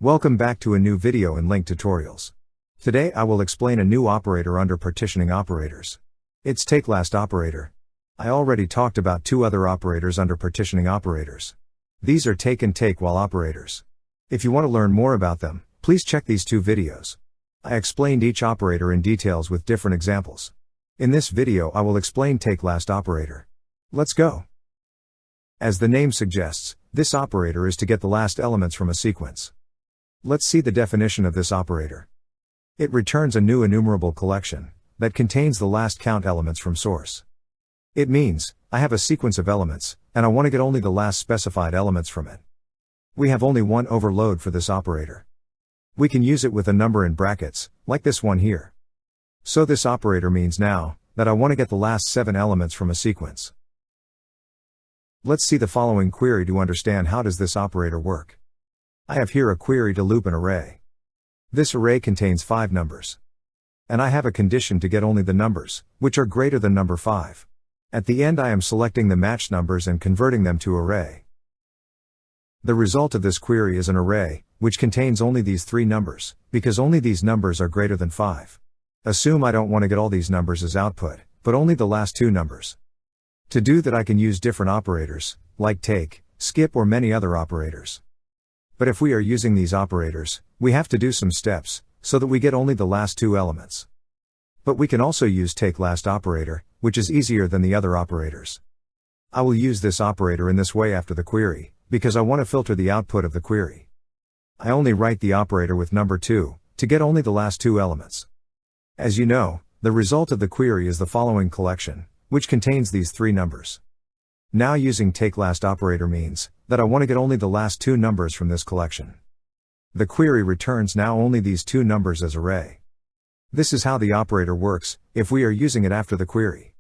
Welcome back to a new video in LINQ Tutorials. Today I will explain a new operator under partitioning operators. It's TakeLast operator. I already talked about two other operators under partitioning operators. These are take and TakeWhile operators. If you want to learn more about them, please check these two videos. I explained each operator in details with different examples. In this video I will explain TakeLast operator. Let's go. As the name suggests, this operator is to get the last elements from a sequence. Let's see the definition of this operator. It returns a new enumerable collection that contains the last count elements from source. It means, I have a sequence of elements, and I want to get only the last specified elements from it. We have only one overload for this operator. We can use it with a number in brackets, like this one here. So this operator means now, that I want to get the last 7 elements from a sequence. Let's see the following query to understand how does this operator work. I have here a query to loop an array. This array contains 5 numbers. And I have a condition to get only the numbers, which are greater than number 5. At the end I am selecting the matched numbers and converting them to array. The result of this query is an array, which contains only these 3 numbers, because only these numbers are greater than 5. Assume I don't want to get all these numbers as output, but only the last 2 numbers. To do that I can use different operators, like take, skip or many other operators. But if we are using these operators, we have to do some steps, so that we get only the last 2 elements. But we can also use TakeLast operator, which is easier than the other operators. I will use this operator in this way after the query, because I want to filter the output of the query. I only write the operator with number 2, to get only the last 2 elements. As you know, the result of the query is the following collection, which contains these 3 numbers. Now using TakeLast operator means, that I want to get only the last 2 numbers from this collection. The query returns now only these 2 numbers as array. This is how the operator works, if we are using it after the query.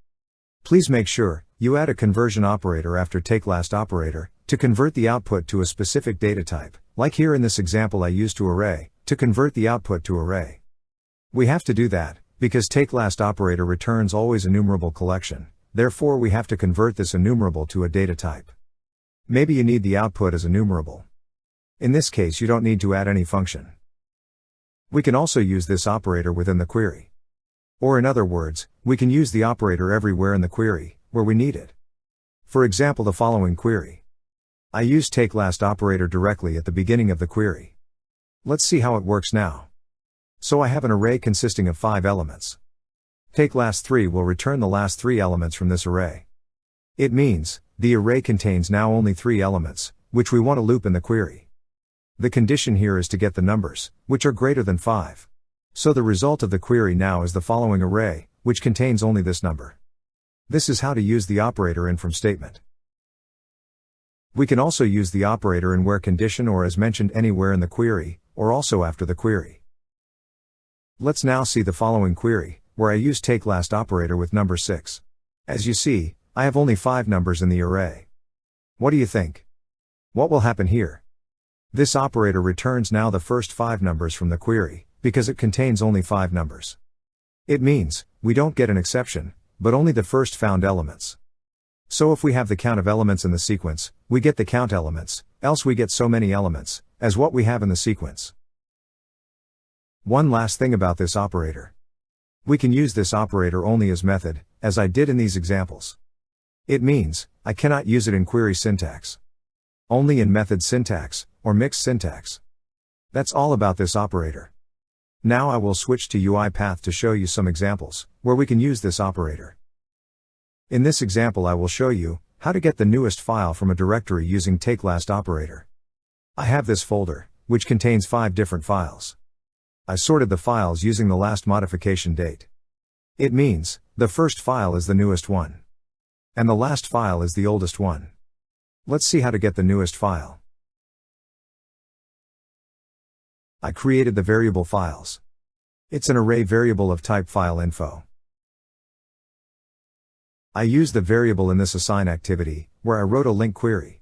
Please make sure, you add a conversion operator after TakeLast operator, to convert the output to a specific data type, like here in this example I used to array, to convert the output to array. We have to do that, because TakeLast operator returns always enumerable collection, therefore we have to convert this enumerable to a data type. Maybe you need the output as enumerable. In this case you don't need to add any function. We can also use this operator within the query. Or in other words, we can use the operator everywhere in the query, where we need it. For example the following query. I use TakeLast operator directly at the beginning of the query. Let's see how it works now. So I have an array consisting of 5 elements. TakeLast 3 will return the last 3 elements from this array. It means, the array contains now only 3 elements, which we want to loop in the query. The condition here is to get the numbers, which are greater than 5. So the result of the query now is the following array, which contains only this number. This is how to use the operator in from statement. We can also use the operator in where condition or as mentioned anywhere in the query, or also after the query. Let's now see the following query, where I use TakeLast operator with number 6. As you see, I have only 5 numbers in the array. What do you think? What will happen here? This operator returns now the first 5 numbers from the query, because it contains only 5 numbers. It means, we don't get an exception, but only the first found elements. So if we have the count of elements in the sequence, we get the count elements, else we get so many elements, as what we have in the sequence. One last thing about this operator. We can use this operator only as method, as I did in these examples. It means, I cannot use it in query syntax. Only in method syntax, or mixed syntax. That's all about this operator. Now I will switch to UiPath to show you some examples, where we can use this operator. In this example I will show you, how to get the newest file from a directory using TakeLast operator. I have this folder, which contains 5 different files. I sorted the files using the last modification date. It means, the first file is the newest one. And the last file is the oldest one. Let's see how to get the newest file. I created the variable files. It's an array variable of type file info. I used the variable in this assign activity, where I wrote a LINQ query.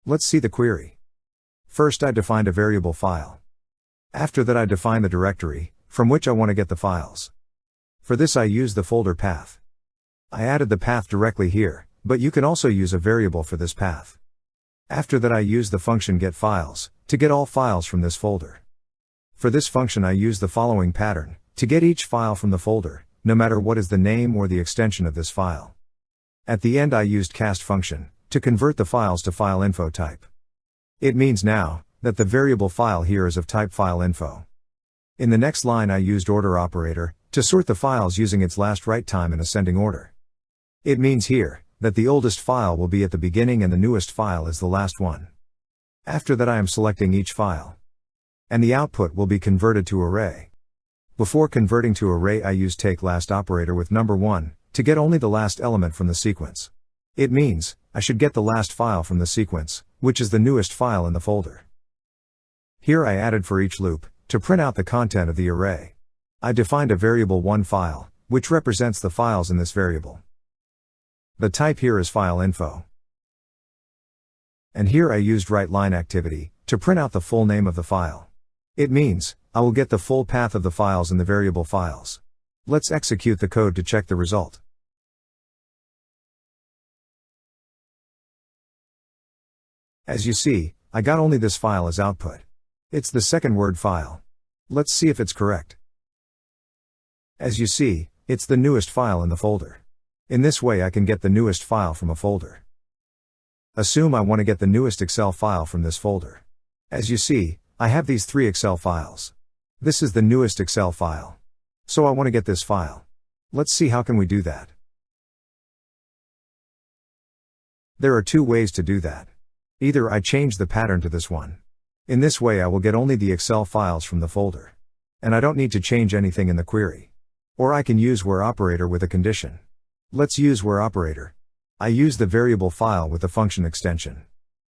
Let's see the query. First I defined a variable file. After that I defined the directory, from which I want to get the files. For this I used the folder path. I added the path directly here, but you can also use a variable for this path. After that I used the function getFiles, to get all files from this folder. For this function I use the following pattern, to get each file from the folder, no matter what is the name or the extension of this file. At the end I used cast function, to convert the files to file info type. It means now, that the variable file here is of type file info. In the next line I used order operator, to sort the files using its last write time in ascending order. It means here, that the oldest file will be at the beginning and the newest file is the last one. After that I am selecting each file. And the output will be converted to array. Before converting to array I use TakeLast operator with number 1, to get only the last element from the sequence. It means, I should get the last file from the sequence, which is the newest file in the folder. Here I added for each loop, to print out the content of the array. I defined a variable 1 file, which represents the files in this variable. The type here is file info. And here I used writeLine activity, to print out the full name of the file. It means, I will get the full path of the files in the variable files. Let's execute the code to check the result. As you see, I got only this file as output. It's the second word file. Let's see if it's correct. As you see, it's the newest file in the folder. In this way I can get the newest file from a folder. Assume I want to get the newest Excel file from this folder. As you see, I have these 3 Excel files. This is the newest Excel file. So I want to get this file. Let's see how can we do that. There are 2 ways to do that. Either I change the pattern to this one. In this way I will get only the Excel files from the folder. And I don't need to change anything in the query. Or I can use 𝗟operator with a condition. Let's use 𝗟operator. I use the variable file with the function extension.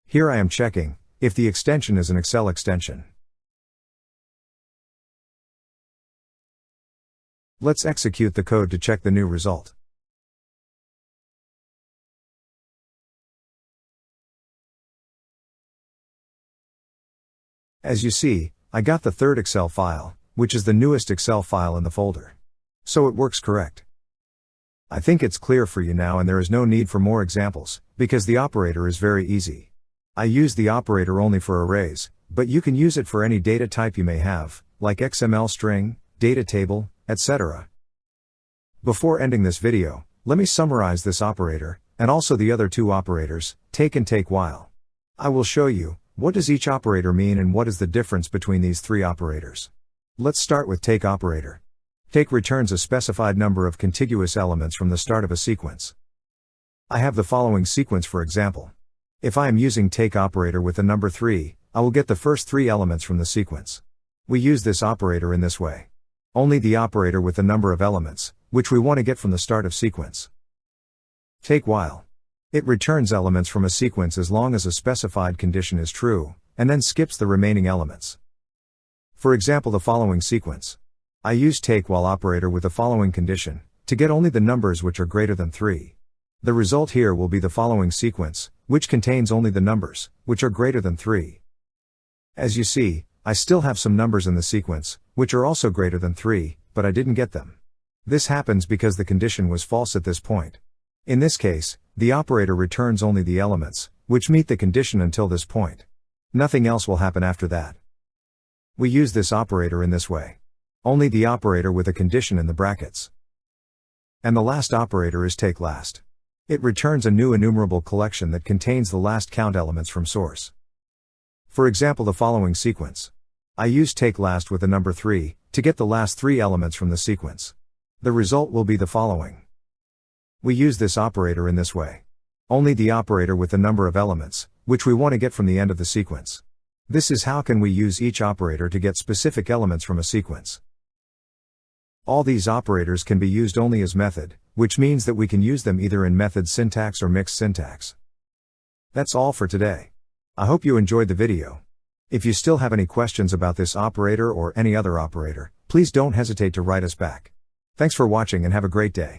Here I am checking, if the extension is an Excel extension. Let's execute the code to check the new result. As you see, I got the 3rd Excel file, which is the newest Excel file in the folder. So it works correct. I think it's clear for you now and there is no need for more examples, because the operator is very easy. I use the operator only for arrays, but you can use it for any data type you may have, like XML string, data table, etc. Before ending this video, let me summarize this operator, and also the other 2 operators, take and TakeWhile. I will show you, what does each operator mean and what is the difference between these 3 operators. Let's start with take operator. Take returns a specified number of contiguous elements from the start of a sequence. I have the following sequence for example. If I am using take operator with the number 3, I will get the first 3 elements from the sequence. We use this operator in this way. Only the operator with the number of elements, which we want to get from the start of sequence. TakeWhile. It returns elements from a sequence as long as a specified condition is true, and then skips the remaining elements. For example the following sequence. I use TakeWhile operator with the following condition, to get only the numbers which are greater than 3. The result here will be the following sequence, which contains only the numbers, which are greater than 3. As you see, I still have some numbers in the sequence, which are also greater than 3, but I didn't get them. This happens because the condition was false at this point. In this case, the operator returns only the elements, which meet the condition until this point. Nothing else will happen after that. We use this operator in this way. Only the operator with a condition in the brackets. And the last operator is TakeLast. It returns a new enumerable collection that contains the last count elements from source. For example the following sequence. I use TakeLast with the number 3, to get the last 3 elements from the sequence. The result will be the following. We use this operator in this way. Only the operator with the number of elements, which we want to get from the end of the sequence. This is how can we use each operator to get specific elements from a sequence. All these operators can be used only as method, which means that we can use them either in method syntax or mixed syntax. That's all for today. I hope you enjoyed the video. If you still have any questions about this operator or any other operator, please don't hesitate to write us back. Thanks for watching and have a great day.